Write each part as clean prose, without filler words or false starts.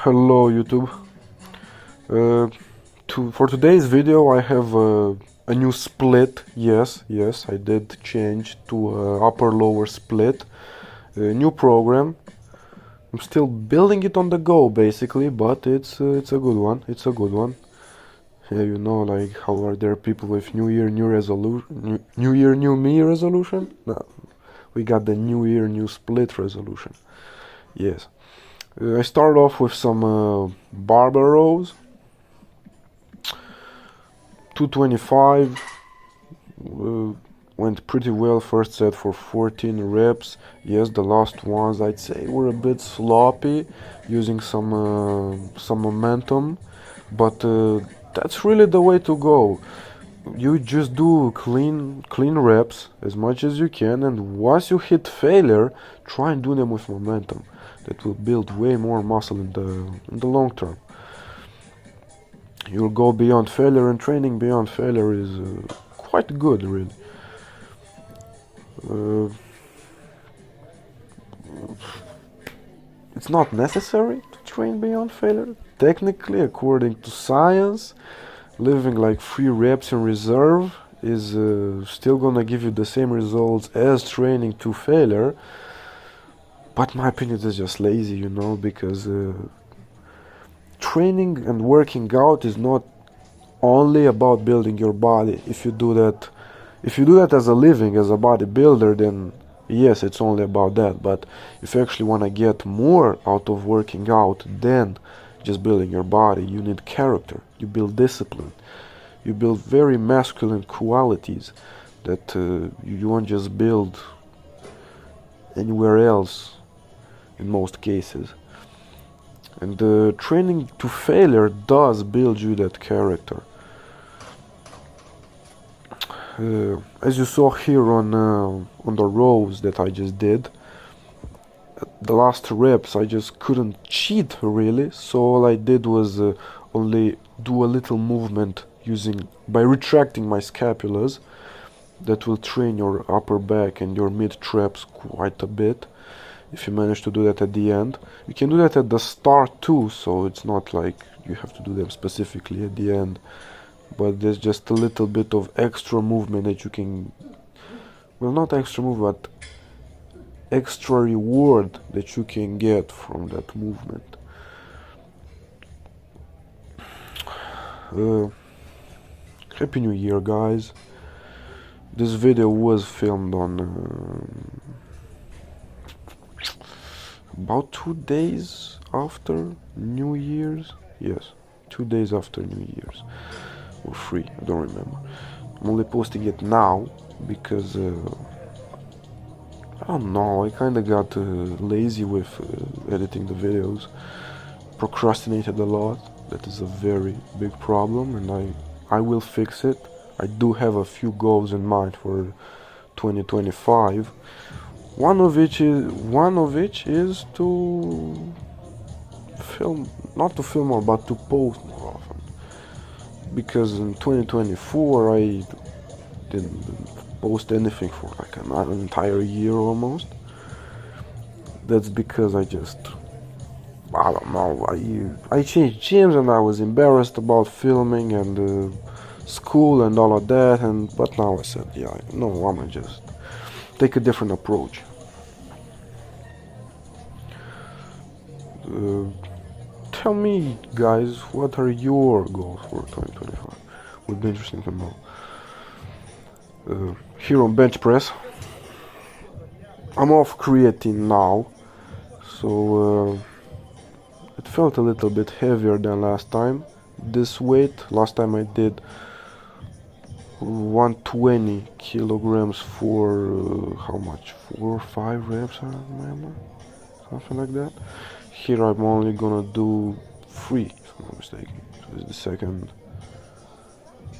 Hello YouTube. Uh, for today's video I have a new split. Yes, I did change to upper lower split. A new program. I'm still building it on the go basically, but it's a good one. It's a good one. Yeah, you know, like how are there people with New Year, New resolution, New Year, New Me resolution? No, we got the New Year, New Split resolution. Yes. I started off with some barbell rows. 225 went pretty well. First set for 14 reps. Yes, the last ones I'd say were a bit sloppy, using some momentum, but that's really the way to go. You just do clean reps as much as you can, and once you hit failure, try and do them with momentum. That will build way more muscle in the long term. You'll go beyond failure, and training beyond failure is quite good, really. Uh, it's not necessary to train beyond failure. Technically, according to science, living like 3 reps in reserve is still gonna give you the same results as training to failure. But my opinion is just lazy, you know, because training and working out is not only about building your body. If you do that as a living, as a bodybuilder, then yes, it's only about that. But if you actually want to get more out of working out than just building your body, you need character. You build discipline. You build very masculine qualities that you won't just build anywhere else in most cases. And training to failure does build you that character. As you saw here on the rows that I just did, the last reps I just couldn't cheat really, so all I did was only do a little movement by retracting my scapulas. That will train your upper back and your mid traps quite a bit. If you manage to do that at the end, you can do that at the start too, so it's not like you have to do them specifically at the end, but there's just a little bit of extra movement that you can, well, not extra move, but extra reward that you can get from that movement. Happy New Year, guys. This video was filmed on about 2 days after New Year's. Yes, 2 days after New Year's, or 3, I don't remember. I'm only posting it now because I don't know, I kinda got lazy with editing the videos, procrastinated a lot. That is a very big problem, and I will fix it. I do have a few goals in mind for 2025. One of which is to film, not to film more, but to post more often. Because in 2024 I didn't post anything for like an entire year almost. That's because I don't know, I changed gyms and I was embarrassed about filming and school and all of that, but now I said, yeah, no, I'ma just take a different approach. Tell me, guys, what are your goals for 2025? Would be interesting to know. Here on bench press, I'm off creatine now, so it felt a little bit heavier than last time. This weight, last time I did 120 kilograms for how much? 4 or 5 reps, I remember, something like that. Here I'm only gonna do 3, if I'm not mistaken. So it's the second,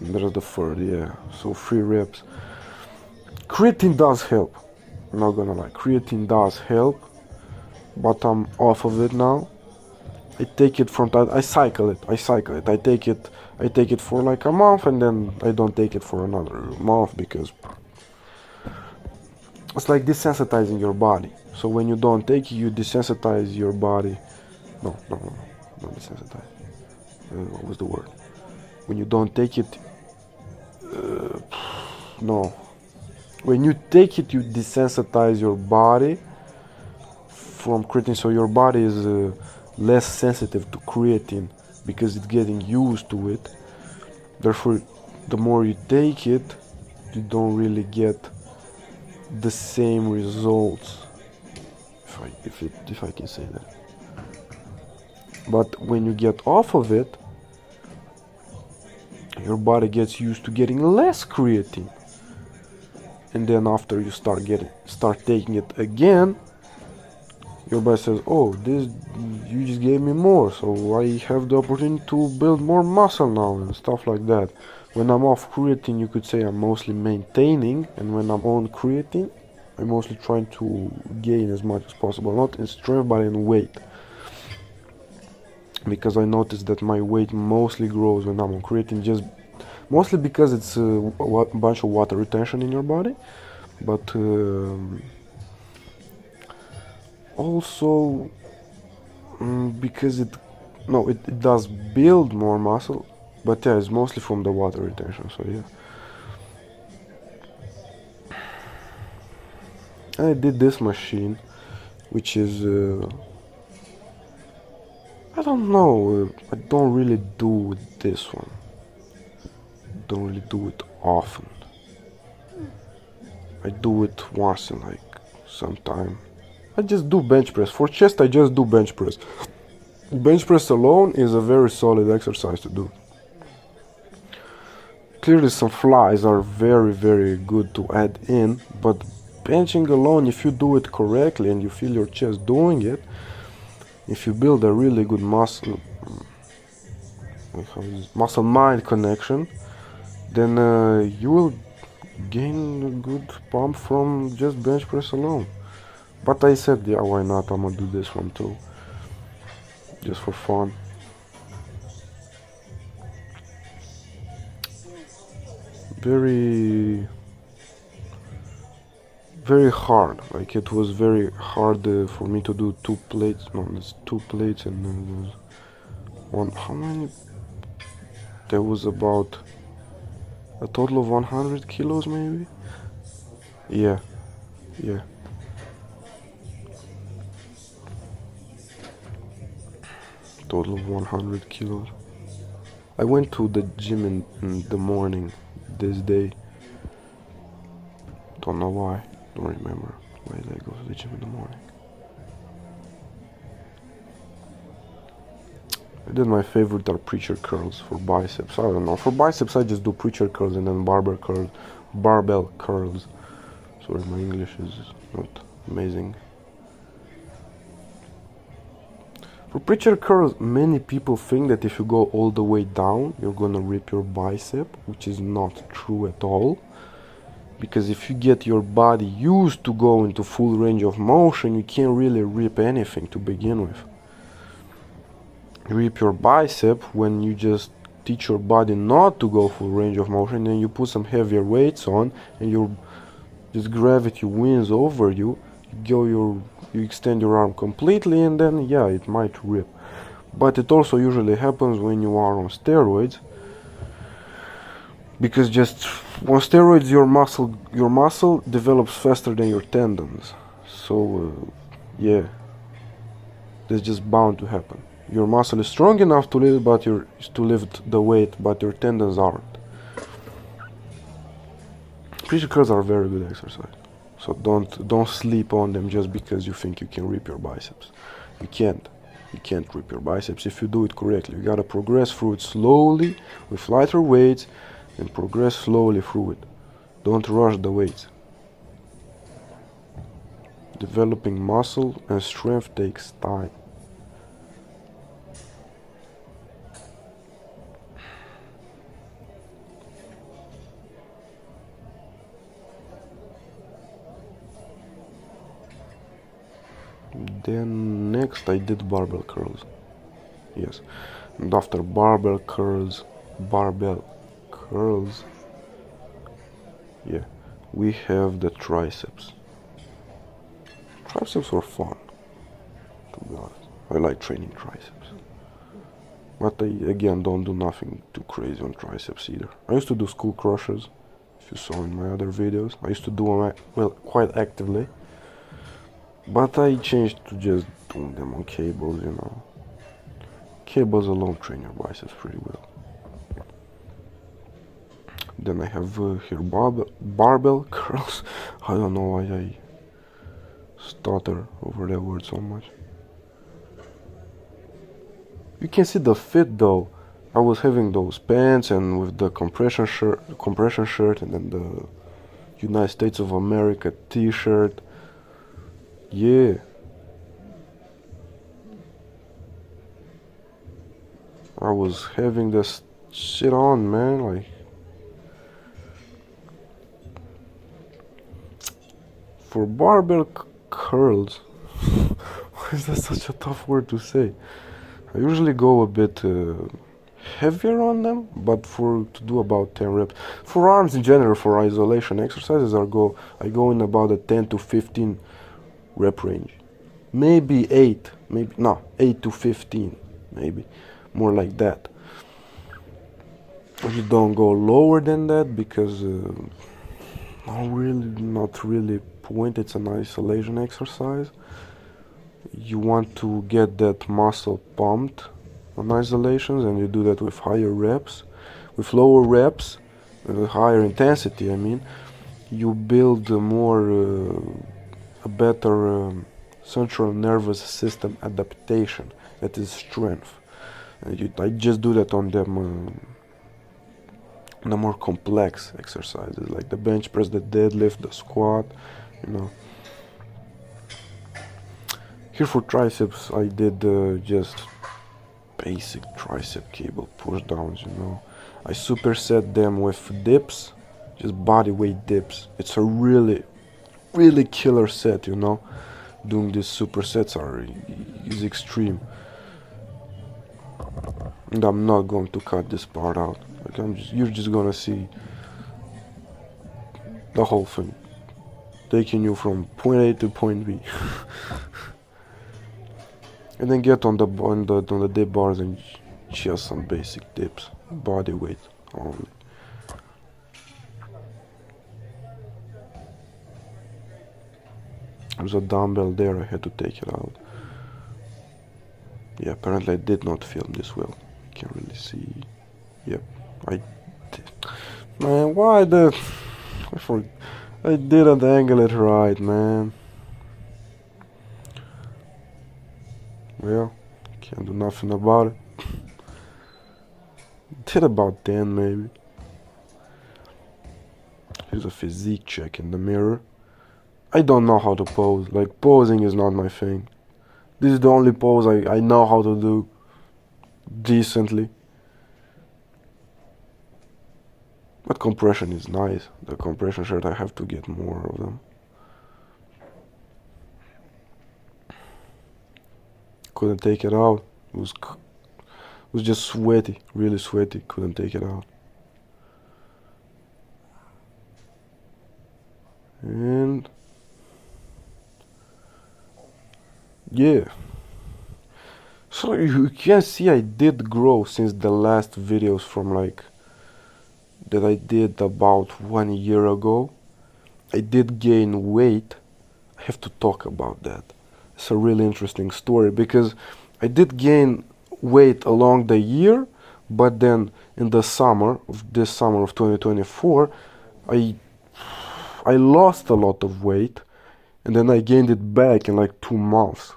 and there's the third, yeah. So 3 reps. Creatine does help. I'm not gonna lie, creatine does help, but I'm off of it now. I take it from that. I cycle it. I take it for like a month, and then I don't take it for another month because it's like desensitizing your body. So when you don't take it, you desensitize your body. No. not desensitize. What was the word? When you don't take it, no. When you take it, you desensitize your body from creatine, so your body is less sensitive to creatine because it's getting used to it. Therefore, the more you take it, you don't really get the same results, if I can say that. But when you get off of it, your body gets used to getting less creatine, and then after you start taking it again, your body says, "Oh, this you just gave me more, so I have the opportunity to build more muscle now," and stuff like that. When I'm off creatine, you could say I'm mostly maintaining, and when I'm on creatine, I'm mostly trying to gain as much as possible, not in strength but in weight. Because I noticed that my weight mostly grows when I'm on creatine, just mostly because it's a bunch of water retention in your body, but also because it does build more muscle, but yeah, it's mostly from the water retention. So yeah, I did this machine, which is I don't know. I don't really do this one. Don't really do it often. I do it once in like some time. I just do bench press. For chest, I just do bench press. Bench press alone is a very solid exercise to do. Clearly some flies are very, very good to add in, but benching alone, if you do it correctly and you feel your chest doing it, if you build a really good muscle-mind connection, then you will gain a good pump from just bench press alone. But I said, yeah, why not? I'm gonna do this one too, just for fun. Very, very hard. Like it was very hard for me to do two plates. No, it's two plates and then one. How many? There was about a total of 100 kilos, maybe. Yeah, yeah. Total of 100 kilos. I went to the gym in the morning this day. Don't know why. Don't remember why did I go to the gym in the morning. I did my favorite are preacher curls for biceps. I don't know. For biceps, I just do preacher curls and then barbell curls. Sorry, my English is not amazing. For preacher curls, many people think that if you go all the way down, you're gonna rip your bicep, which is not true at all. Because if you get your body used to go into full range of motion, you can't really rip anything to begin with. You rip your bicep when you just teach your body not to go full range of motion, and you put some heavier weights on, and your just gravity wins over you. You extend your arm completely, and then yeah, it might rip. But it also usually happens when you are on steroids, because just on steroids your muscle develops faster than your tendons. So yeah, that's just bound to happen. Your muscle is strong enough to lift the weight, but your tendons aren't. Preacher curls are a very good exercise. So don't sleep on them just because you think you can rip your biceps. You can't. You can't rip your biceps if you do it correctly. You gotta progress through it slowly with lighter weights and progress slowly through it. Don't rush the weights. Developing muscle and strength takes time. Then next I did barbell curls. Yes. And after barbell curls, yeah, we have the triceps. Triceps were fun, to be honest. I like training triceps. But I again don't do nothing too crazy on triceps either. I used to do skull crushers, if you saw in my other videos. I used to do them, well, quite actively. But I changed to just doing them on cables, you know. Cables alone train your biceps pretty well. Then I have here barbell curls. I don't know why I stutter over that word so much. You can see the fit though. I was having those pants and with the compression shirt, and then the United States of America t-shirt. Yeah. I was having this shit on, man, like for barbell curls. Why is that such a tough word to say? I usually go a bit heavier on them, but to do about 10 reps. For arms in general, for isolation exercises, I go in about a 10 to 15 rep range. Maybe 8, maybe no, 8 to 15, maybe more like that. You don't go lower than that because not really point. It's an isolation exercise. You want to get that muscle pumped on isolations, and you do that with higher reps. With lower reps and with higher intensity, I mean, you build a better central nervous system adaptation. That is strength. I just do that on them. The more complex exercises like the bench press, the deadlift, the squat, you know. Here for triceps, I did just basic tricep cable push downs, you know. I superset them with dips, just body weight dips. It's a really killer set, you know. Doing these supersets is extreme. And I'm not going to cut this part out. Like you're just gonna see the whole thing, taking you from point A to point B. And then get on the dip bars and just some basic dips, body weight only. There's a dumbbell there, I had to take it out. Yeah, apparently I did not film this well. You can't really see. Yep, I did. Man, why the... I didn't angle it right, man. Well, can't do nothing about it. Did about 10 maybe. Here's a physique check in the mirror. I don't know how to pose. Like, posing is not my thing. This is the only pose I know how to do decently. But compression is nice. The compression shirt, I have to get more of them. Couldn't take it out. It was just sweaty, really sweaty. Couldn't take it out. And yeah. So you can see I did grow since the last videos from like that I did about 1 year ago. I did gain weight. I have to talk about that. It's a really interesting story because I did gain weight along the year, but then in the summer of 2024, I lost a lot of weight, and then I gained it back in like 2 months.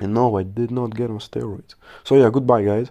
And no, I did not get on steroids. So yeah, goodbye guys.